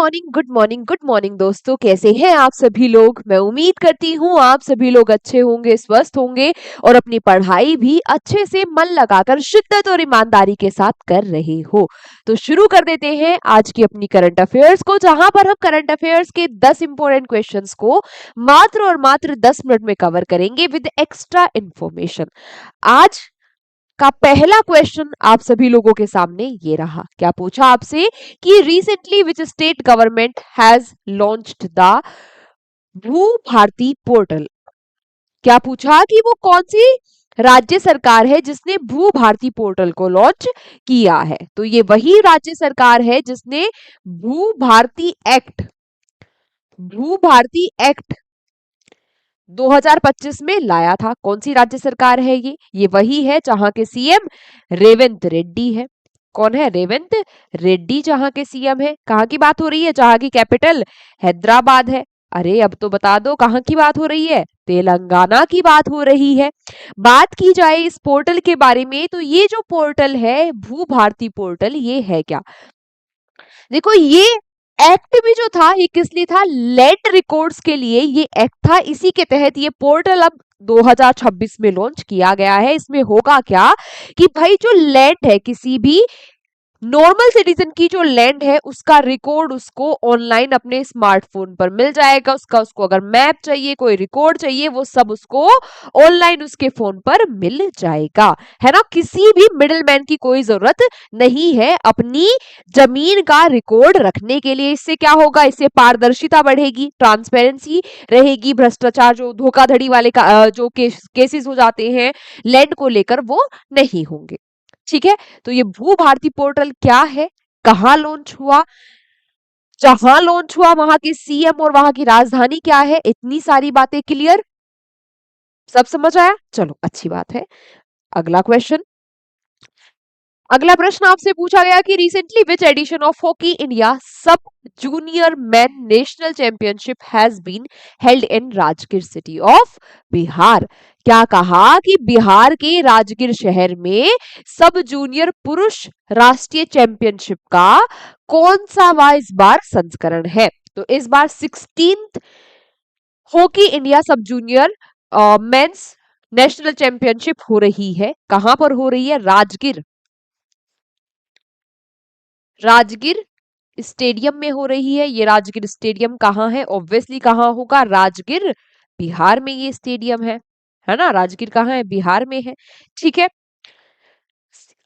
Good morning दोस्तों, कैसे हैं आप सभी लोग। मैं उम्मीद करती हूँ आप सभी लोग अच्छे होंगे, स्वस्थ होंगे और अपनी पढ़ाई भी अच्छे से मन लगाकर शिद्दत और ईमानदारी के साथ कर रहे हो। तो शुरू कर देते हैं आज की अपनी करंट अफेयर्स को, जहां पर हम करंट अफेयर्स के 10 इंपॉर्टेंट क्वेश्चंस को मात्र और मात्र 10 मिनट में कवर करेंगे विद एक्स्ट्रा इंफॉर्मेशन। आज का पहला क्वेश्चन आप सभी लोगों के सामने ये रहा। क्या पूछा आपसे कि recently which state government has launched the भू भारती पोर्टल। क्या पूछा कि वो कौन सी राज्य सरकार है जिसने भू भारती पोर्टल को लॉन्च किया है। तो ये वही राज्य सरकार है जिसने भू भारती एक्ट 2025 में लाया था। कौन सी राज्य सरकार है ये वही है जहां के सीएम रेवंत रेड्डी है। कौन है? रेवंत रेड्डी जहां के सीएम है। कहां की बात हो रही है? जहां की कैपिटल हैदराबाद है। अरे अब तो बता दो कहां की बात हो रही है? तेलंगाना की बात हो रही है। बात की जाए इस पोर्टल के बारे में, तो ये जो पोर्टल है भू भारती पोर्टल, ये है क्या? देखो, ये एक्ट भी जो था ये किस लिए था? लैंड रिकॉर्ड्स के लिए ये एक्ट था। इसी के तहत ये पोर्टल अब 2026 में लॉन्च किया गया है। इसमें होगा क्या कि भाई जो लैंड है, किसी भी नॉर्मल सिटीजन की जो लैंड है उसका रिकॉर्ड उसको ऑनलाइन अपने स्मार्टफोन पर मिल जाएगा। उसको अगर मैप चाहिए, कोई रिकॉर्ड चाहिए, वो सब उसको ऑनलाइन उसके फोन पर मिल जाएगा, है ना। किसी भी मिडिलमैन की कोई जरूरत नहीं है अपनी जमीन का रिकॉर्ड रखने के लिए। इससे क्या होगा? इससे पारदर्शिता बढ़ेगी, ट्रांसपेरेंसी रहेगी, भ्रष्टाचार जो धोखाधड़ी वाले जो केसेस हो जाते हैं लैंड को लेकर, वो नहीं होंगे। ठीक है, तो ये भू भारती पोर्टल क्या है, कहां लॉन्च हुआ, जहां लॉन्च हुआ वहां के सीएम और वहां की राजधानी क्या है, इतनी सारी बातें क्लियर, सब समझ आया? चलो अच्छी बात है। अगला क्वेश्चन, अगला प्रश्न आपसे पूछा गया कि recently which edition of hockey India sub junior men national championship has been held in Rajgir city of Bihar. क्या कहा कि बिहार के राजगीर शहर में सब जूनियर पुरुष राष्ट्रीय चैंपियनशिप का कौन सा इस बार संस्करण है? तो इस बार 16th hockey India sub junior mains national championship हो रही है। कहां पर हो रही है? राजगीर स्टेडियम में हो रही है। ये राजगीर स्टेडियम कहाँ है? ऑब्वियसली कहाँ होगा? राजगीर बिहार में ये स्टेडियम है ना। राजगीर कहाँ है? बिहार में है। ठीक है,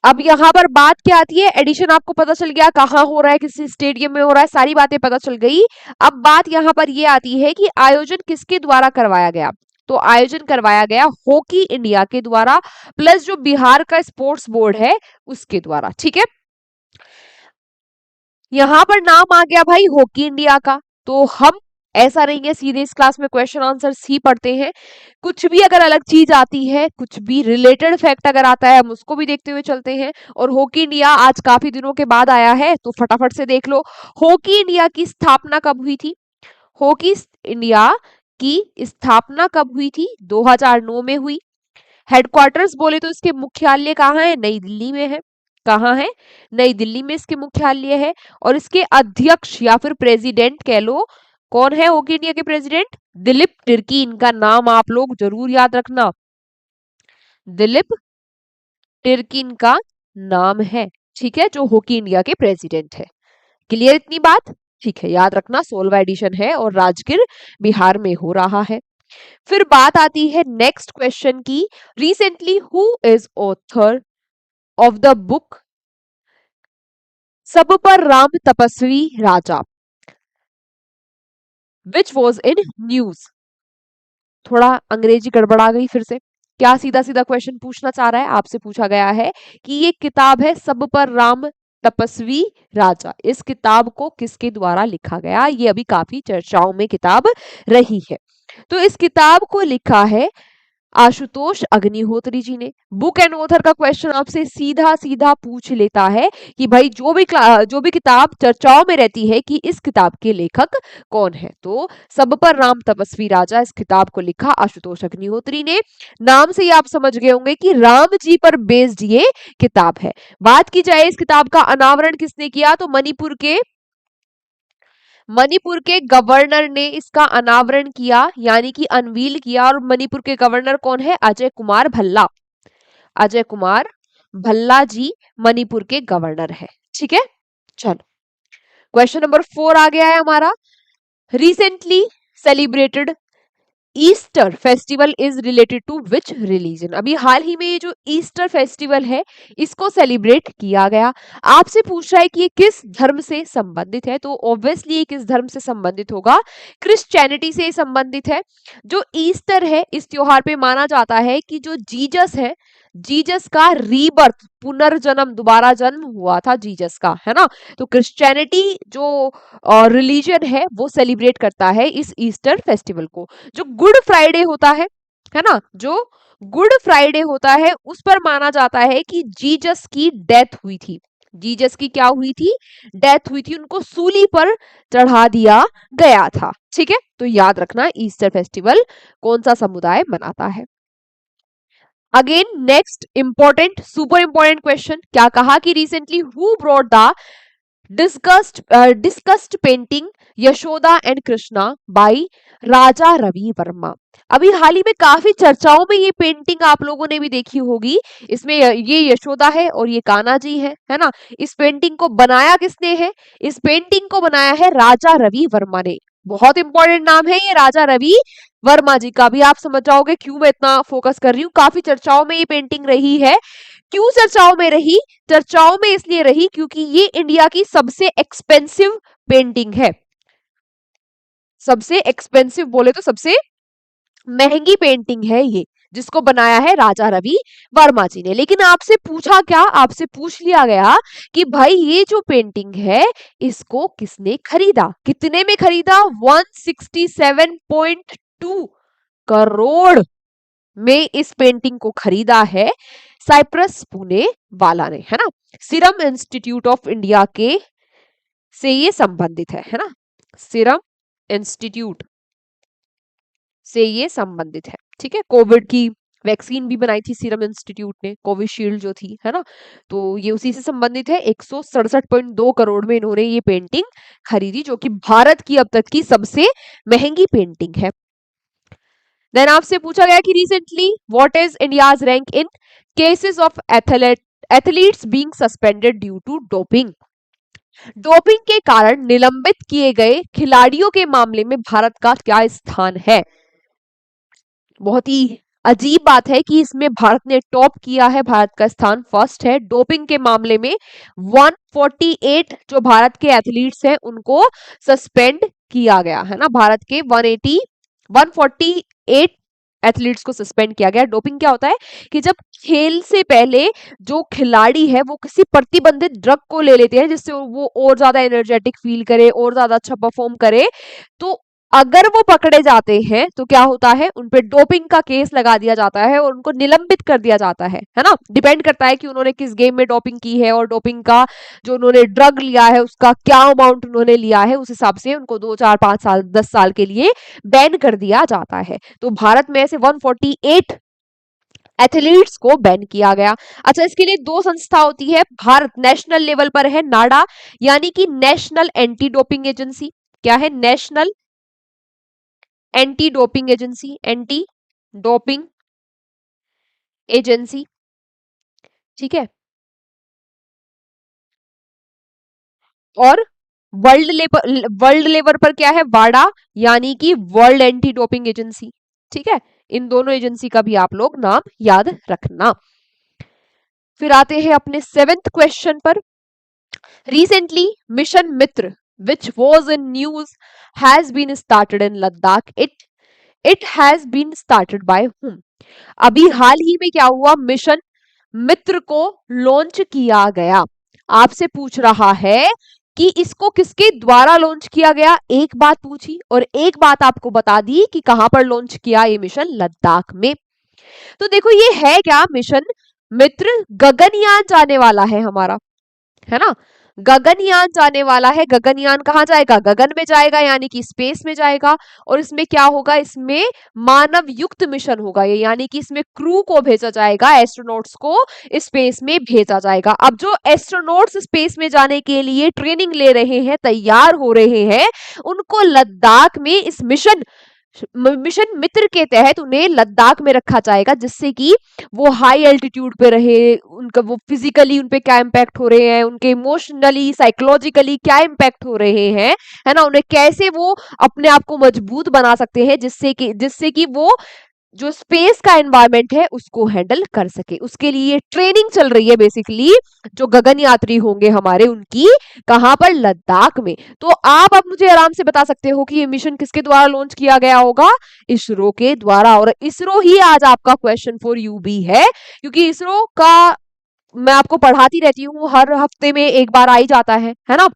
अब यहाँ पर बात क्या आती है? एडिशन आपको पता चल गया कहाँ हो रहा है, किस स्टेडियम में हो रहा है, सारी बातें पता चल गई। अब बात यहाँ पर ये आती है कि आयोजन किसके द्वारा करवाया गया। तो आयोजन करवाया गया हॉकी इंडिया के द्वारा, प्लस जो बिहार का स्पोर्ट्स बोर्ड है उसके द्वारा। ठीक है, यहां पर नाम आ गया भाई हॉकी इंडिया का। तो हम ऐसा नहीं है सीधे इस क्लास में क्वेश्चन आंसर ही पढ़ते हैं, कुछ भी अगर अलग चीज आती है, कुछ भी रिलेटेड फैक्ट अगर आता है, हम उसको भी देखते हुए चलते हैं। और हॉकी इंडिया आज काफी दिनों के बाद आया है, तो फटाफट से देख लो हॉकी इंडिया की स्थापना कब हुई थी। हॉकी इंडिया की स्थापना कब हुई थी? 2009 में हुई। हेडक्वार्टर्स बोले तो इसके मुख्यालय कहाँ है? नई दिल्ली में है। कहाँ है? नई दिल्ली में इसके मुख्यालय है। और इसके अध्यक्ष या फिर प्रेसिडेंट कह लो, कौन है हॉकी इंडिया के प्रेसिडेंट? दिलीप तिर्की। इनका नाम आप लोग जरूर याद रखना, दिलीप तिर्की इनका नाम है। ठीक है, जो हॉकी इंडिया के प्रेसिडेंट है। क्लियर इतनी बात? ठीक है, याद रखना 16वां एडिशन है और राजगीर बिहार में हो रहा है। फिर बात आती है नेक्स्ट क्वेश्चन की, recently who is author of the book सब पर राम तपस्वी राजा, विच वॉज इन न्यूज। थोड़ा अंग्रेजी गड़बड़ा गई फिर से। क्या सीधा सीधा क्वेश्चन पूछना चाह रहा है? आपसे पूछा गया है कि ये किताब है सब पर राम तपस्वी राजा, इस किताब को किसके द्वारा लिखा गया? ये अभी काफी चर्चाओं में किताब रही है। तो इस किताब को लिखा है आशुतोष अग्निहोत्री जी ने। बुक एंड ऑथर का क्वेश्चन आपसे सीधा सीधा पूछ लेता है कि भाई जो भी किताब चर्चाओं में रहती है कि इस किताब के लेखक कौन है। तो सब पर राम तपस्वी राजा, इस किताब को लिखा आशुतोष अग्निहोत्री ने। नाम से ही आप समझ गए होंगे कि राम जी पर बेस्ड ये किताब है। बात की जाए इस किताब का अनावरण किसने किया, तो मणिपुर के मणिपुर के गवर्नर ने इसका अनावरण किया यानी कि अनवील किया, और मणिपुर के गवर्नर कौन है? अजय कुमार भल्ला। अजय कुमार भल्ला जी मणिपुर के गवर्नर है। ठीक है, चलो क्वेश्चन नंबर 4 आ गया है हमारा। Recently celebrated Easter festival is related to which religion? अभी हाल ही में ये जो ईस्टर फेस्टिवल है इसको सेलिब्रेट किया गया। आपसे पूछ रहा है कि ये किस धर्म से संबंधित है, तो ऑब्वियसली ये किस धर्म से संबंधित होगा? क्रिश्चियनिटी से संबंधित है। जो ईस्टर है इस त्योहार पे माना जाता है कि जो जीसस है, जीसस का रीबर्थ, पुनर्जन्म, दोबारा जन्म हुआ था जीसस का, है ना। तो क्रिश्चियनिटी जो रिलीजन है वो सेलिब्रेट करता है इस ईस्टर फेस्टिवल को। जो गुड फ्राइडे होता है ना, जो गुड फ्राइडे होता है उस पर माना जाता है कि जीसस की डेथ हुई थी। जीसस की क्या हुई थी? डेथ हुई थी, उनको सूली पर चढ़ा दिया गया था। ठीक है, तो याद रखना ईस्टर फेस्टिवल कौन सा समुदाय मनाता है। Again next important, super important question, क्या कहा कि recently who brought the discussed painting Yashoda and Krishna by Raja Ravi Varma? अभी हाल ही में काफी चर्चाओं में ये पेंटिंग आप लोगों ने भी देखी होगी। इसमें ये यशोदा है और ये कान्हा जी है ना। इस पेंटिंग को बनाया किसने है? इस पेंटिंग को बनाया है राजा रवि वर्मा ने। बहुत इंपॉर्टेंट नाम है ये राजा रवि वर्मा जी का। भी आप समझ जाओगे क्यों मैं इतना फोकस कर रही हूँ। काफी चर्चाओं में ये पेंटिंग रही है। क्यों चर्चाओं में रही? चर्चाओं में इसलिए रही क्योंकि ये इंडिया की सबसे एक्सपेंसिव पेंटिंग है। सबसे एक्सपेंसिव बोले तो सबसे महंगी पेंटिंग है ये, जिसको बनाया है राजा रवि वर्मा जी ने। लेकिन आपसे पूछा क्या? आपसे पूछ लिया गया कि भाई ये जो पेंटिंग है इसको किसने खरीदा? कितने में खरीदा? 167.2 करोड़ में इस पेंटिंग को खरीदा है साइप्रस पुणे वाला ने, है ना। सीरम इंस्टीट्यूट ऑफ इंडिया के से ये संबंधित है ना। सीरम इंस्टीट्यूट से ये संबंधित है। ठीक है, कोविड की वैक्सीन भी बनाई थी सीरम इंस्टीट्यूट ने, कोविशील्ड जो थी, है ना। तो ये उसी से संबंधित है। 167.2 करोड़ में इन्होंने ये पेंटिंग खरीदी, जो कि भारत की अब तक की सबसे महंगी पेंटिंग है। देन आपसे पूछा गया कि recently what is India's rank in cases of athletes being suspended due to doping? Doping के कारण निलंबित किए गए खिलाड़ियों के मामले में भारत का क्या स्थान है? बहुत ही अजीब बात है कि इसमें भारत ने टॉप किया है। भारत का स्थान फर्स्ट है। डोपिंग के मामले में 148 जो भारत के एथलीट्स हैं उनको सस्पेंड किया गया, है ना। भारत के 148 एथलीट्स को सस्पेंड किया गया। डोपिंग क्या होता है कि जब खेल से पहले जो खिलाड़ी है वो किसी प्रतिबंधित ड्रग को ले लेते हैं जिससे वो और ज्यादा एनर्जेटिक फील करे, और ज्यादा अच्छा परफॉर्म करे, तो अगर वो पकड़े जाते हैं तो क्या होता है, उन पे डोपिंग का केस लगा दिया जाता है और उनको निलंबित कर दिया जाता है ना। डिपेंड करता है कि उन्होंने किस गेम में डोपिंग की है और डोपिंग का जो उन्होंने ड्रग लिया है उसका क्या अमाउंट उन्होंने लिया है, उस हिसाब से उनको 2 4 5 साल 10 साल के लिए बैन कर दिया जाता है। तो भारत में ऐसे 148 एथलीट्स को बैन किया गया। अच्छा, इसके लिए 2 संस्था होती है। भारत नेशनल लेवल पर है नाडा, यानी कि नेशनल एंटी डोपिंग एजेंसी। क्या है? National anti doping agency, anti doping agency. ठीक है, और वर्ल्ड लेवल पर क्या है? वाडा, यानी कि वर्ल्ड एंटी डोपिंग एजेंसी। ठीक है, इन दोनों एजेंसी का भी आप लोग नाम याद रखना। फिर आते हैं अपने 7th क्वेश्चन पर। Recently mission Mitra which was in news has been started in Ladakh. It has been started by whom? अभी हाल ही में क्या हुआ? मिशन मित्र को लॉन्च किया गया। आपसे पूछ रहा है कि इसको किसके द्वारा लॉन्च किया गया। एक बात पूछी और एक बात आपको बता दी कि कहां पर लॉन्च किया ये मिशन? लद्दाख में। तो देखो ये है क्या? मिशन मित्र गगनयान जाने वाला है हमारा, है ना। गगनयान जाने वाला है। गगनयान कहाँ जाएगा? गगन में जाएगा, यानी कि स्पेस में जाएगा। और इसमें क्या होगा? इसमें मानव युक्त मिशन होगा ये, यानी कि इसमें क्रू को भेजा जाएगा, एस्ट्रोनॉट्स को स्पेस में भेजा जाएगा। अब जो एस्ट्रोनॉट्स स्पेस में जाने के लिए ट्रेनिंग ले रहे हैं, तैयार हो रहे हैं, उनको लद्दाख में इस मिशन मित्र के तहत उन्हें लद्दाख में रखा जाएगा, जिससे कि वो हाई एल्टीट्यूड पे रहे। उनका वो फिजिकली उन पे क्या इम्पैक्ट हो रहे हैं, उनके इमोशनली साइकोलॉजिकली क्या इम्पैक्ट हो रहे हैं, है ना, उन्हें कैसे वो अपने आप को मजबूत बना सकते हैं, जिससे कि वो जो स्पेस का एनवायरनमेंट है उसको हैंडल कर सके। उसके लिए ट्रेनिंग चल रही है बेसिकली, जो गगन यात्री होंगे हमारे, उनकी कहां पर? लद्दाख में। तो आप अब मुझे आराम से बता सकते हो कि ये मिशन किसके द्वारा लॉन्च किया गया होगा? इसरो के द्वारा। और इसरो ही आज आपका क्वेश्चन फॉर यू भी है, क्योंकि इसरो का मैं आपको पढ़ाती रहती हूँ, हर हफ्ते में एक बार आ ही जाता है ना।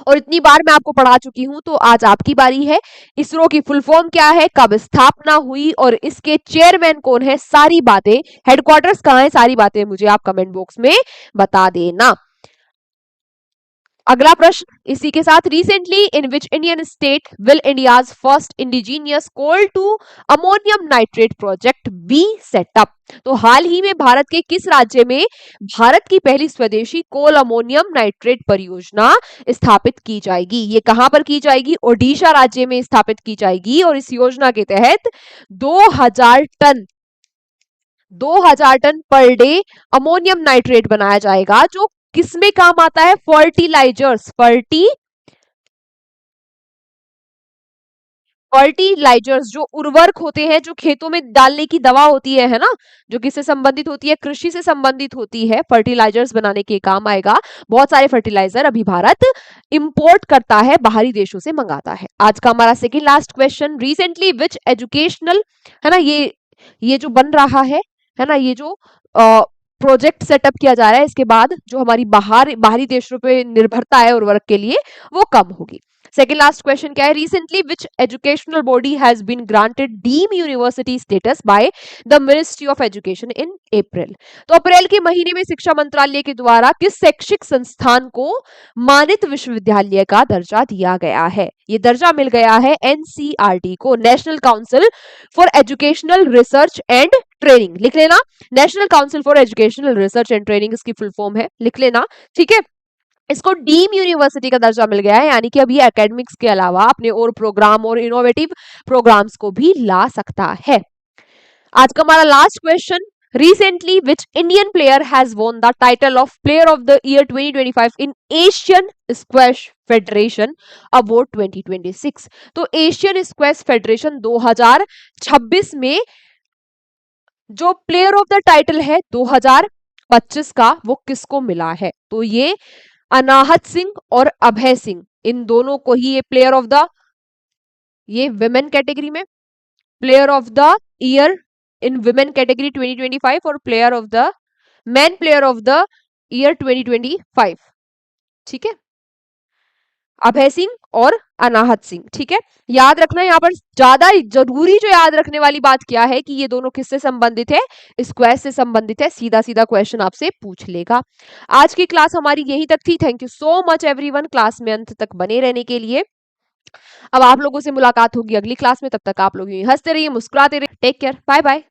और इतनी बार मैं आपको पढ़ा चुकी हूं, तो आज आपकी बारी है। इसरो की फुल फॉर्म क्या है, कब स्थापना हुई और इसके चेयरमैन कौन है, सारी बातें, हेडक्वार्टर्स कहां है, सारी बातें मुझे आप कमेंट बॉक्स में बता देना। अगला प्रश्न इसी के साथ, recently in which Indian state will India's first indigenous coal to ammonium nitrate project be setup? तो हाल ही में भारत के किस राज्य में भारत की पहली स्वदेशी कोल अमोनियम नाइट्रेट परियोजना स्थापित की जाएगी? ये कहां पर की जाएगी? ओडिशा राज्य में स्थापित की जाएगी। और इस योजना के तहत 2000 ton per day ammonium nitrate बनाया जाएगा, जो किसमें काम आता है? फर्टिलाइजर्स, जो उर्वरक होते हैं, जो खेतों में डालने की दवा होती है ना, जो किससे संबंधित होती है? कृषि से संबंधित होती है। फर्टिलाइजर्स बनाने के काम आएगा। बहुत सारे फर्टिलाइजर अभी भारत इंपोर्ट करता है, बाहरी देशों से मंगाता है। आज का हमारा second last question, recently which educational, है ना, ये जो बन रहा है ना, ये जो प्रोजेक्ट सेटअप किया जा रहा है, इसके बाद जो हमारी बाहरी देशों पे निर्भरता है उर्वरक के लिए, वो कम होगी। सेकेंड लास्ट क्वेश्चन क्या है, recently which educational body has been granted deem university status by the ministry of education in April? तो अप्रैल के महीने में शिक्षा मंत्रालय के द्वारा किस शैक्षिक संस्थान को मानित विश्वविद्यालय का दर्जा दिया गया है? ये दर्जा मिल गया है एनसीईआरटी को, national council for educational research and training. लिख लेना, national council for educational research and training इसकी फुल फॉर्म है, लिख लेना, ठीक है। इसको डीम यूनिवर्सिटी का दर्जा मिल गया है, यानी कि अभी एकेडमिक्स के अलावा अपने और प्रोग्राम और इनोवेटिव प्रोग्राम्स को भी ला सकता है। आज का हमारा last question, recently which Indian player has won the title of player of the year 2025 in Asian Squash Federation Award 2026? तो एशियन स्क्वैश फेडरेशन 2026 में जो प्लेयर ऑफ द टाइटल है 2025 का, वो किसको मिला है? तो ये अनाहत सिंह और अभय सिंह, इन दोनों को ही ये प्लेयर ऑफ द, ये विमेन कैटेगरी में player of the year in women category 2025 और player of the man player of the year 2025, ठीक है, अभय सिंह और अनाहत सिंह, ठीक है। याद रखना, यहाँ पर ज्यादा जरूरी जो याद रखने वाली बात क्या है कि ये दोनों किससे संबंधित है? स्क्वैश से संबंधित है। सीधा सीधा क्वेश्चन आपसे पूछ लेगा। आज की क्लास हमारी यहीं तक थी। Thank you so much everyone, class में अंत तक बने रहने के लिए। अब आप लोगों से मुलाकात होगी अगली क्लास में, तब तक आप लोग यूं हंसते रहिए, मुस्कुराते रहिए। Take care, bye bye.